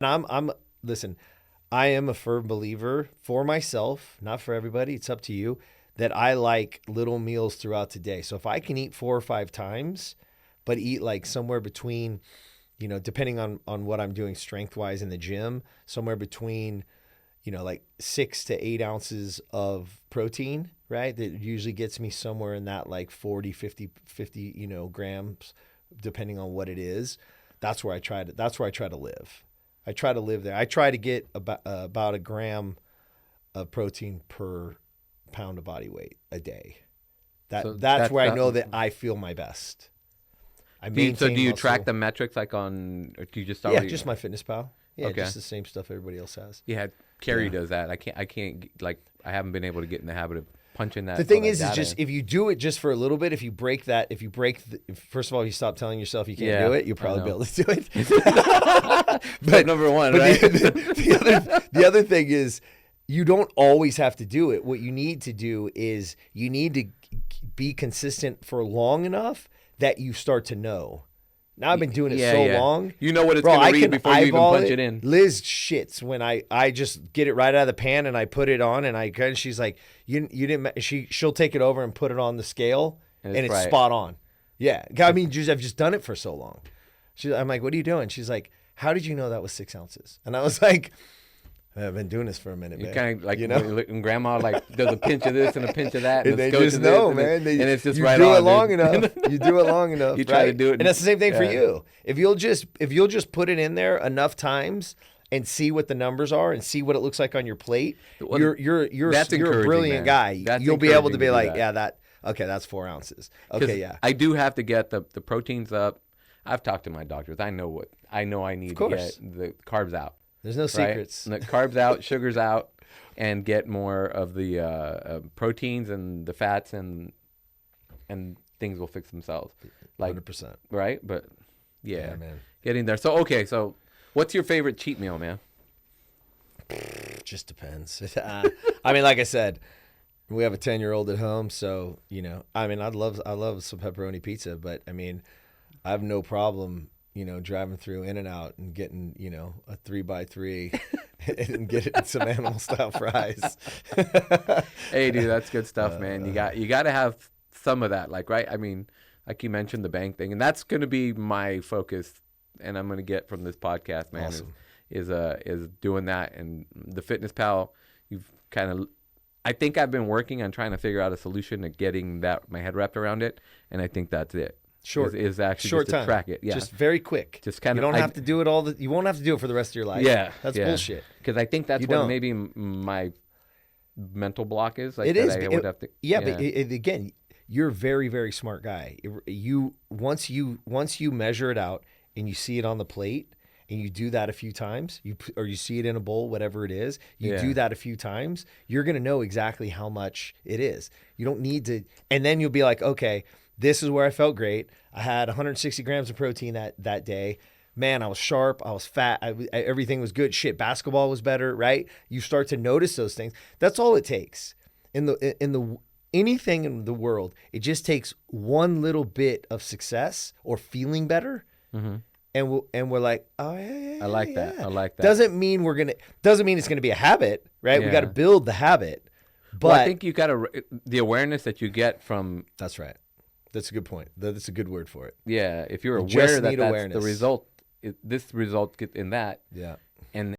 And listen, I am a firm believer for myself, not for everybody. It's up to you, that I like little meals throughout the day. So if I can eat 4 or 5 times, but eat like somewhere between, depending on what I'm doing strength wise in the gym, somewhere between, like 6 to 8 ounces of protein, right? That usually gets me somewhere in that like 40, 50, grams, depending on what it is. That's where I try to live. I try to live there. I try to get about a gram of protein per pound of body weight a day. That's where I know that I feel my best. So do you track the metrics like on, or do you just already? Yeah, just my Fitness Pal. Yeah, just the same stuff everybody else has. Yeah, Carrie does that. I can't like, I haven't been able to get in the habit of punching that. The thing is just if you do it just for a little bit, if you break, first of all, you stop telling yourself you can't do it, you'll probably be able to do it. But number one, right? The other thing is you don't always have to do it. What you need to do is you need to be consistent for long enough that you start to know. Now I've been doing it long. You know what it's going to read before you even punch it in. Liz shits when I just get it right out of the pan and I put it on and she's like, you didn't. She'll take it over and put it on the scale and it's spot on. Yeah, I mean, I've just done it for so long. I'm like, what are you doing? She's like, how did you know that was 6 ounces? And I was like, I've been doing this for a minute, man. You kind of like, and grandma like does a pinch of this and a pinch of that. And they just know, man. And it's just you right do on. It long enough. You do it long enough. You try to do it. And that's the same thing for you. If you'll just put it in there enough times and see what the numbers are and see what it looks like on your plate, you're a brilliant guy. You'll be able to be like, that's 4 ounces. Okay, yeah. I do have to get the proteins up. I've talked to my doctors. I know I need to get the carbs out. There's no secrets. Right? Carbs out, sugars out, and get more of the proteins and the fats, and things will fix themselves. Like 100%. Right? But yeah, man. Getting there. So so what's your favorite cheat meal, man? Just depends. I mean, like I said, we have a 10-year-old at home, so I mean, I love some pepperoni pizza, but I mean, I have no problem driving through In-N-Out and getting, a 3x3 and getting some animal style fries. Hey, dude, that's good stuff, man. You got to have some of that, like, right? I mean, like you mentioned the bank thing, and that's going to be my focus, and I'm going to get from this podcast, man. Awesome. Is doing that, and the Fitness Pal. I think I've been working on trying to figure out a solution to getting my head wrapped around it, and I think that's it. Is actually short just time. To track it. Yeah. Just very quick. Just kind of. You don't have to do it you won't have to do it for the rest of your life. Yeah. That's bullshit. Because I think that's what maybe my mental block is. Like it is. But again, you're a very, very smart guy. Once you measure it out and you see it on the plate and you do that a few times, or you see it in a bowl, whatever it is, you do that a few times, you're going to know exactly how much it is. You don't need to, and then you'll be like, okay, this is where I felt great. I had 160 grams of protein that day. Man, I was sharp. I was fat. Everything was good. Shit, basketball was better, right? You start to notice those things. That's all it takes. Anything in the world, it just takes one little bit of success or feeling better, and we're like, oh yeah, I like that. I like that. Doesn't mean it's gonna be a habit, right? Yeah. We got to build the habit. But I think you got the awareness that you get from. That's right. That's a good point. That's a good word for it. Yeah, if you're aware that that's awareness. The result, this result in that. Yeah. And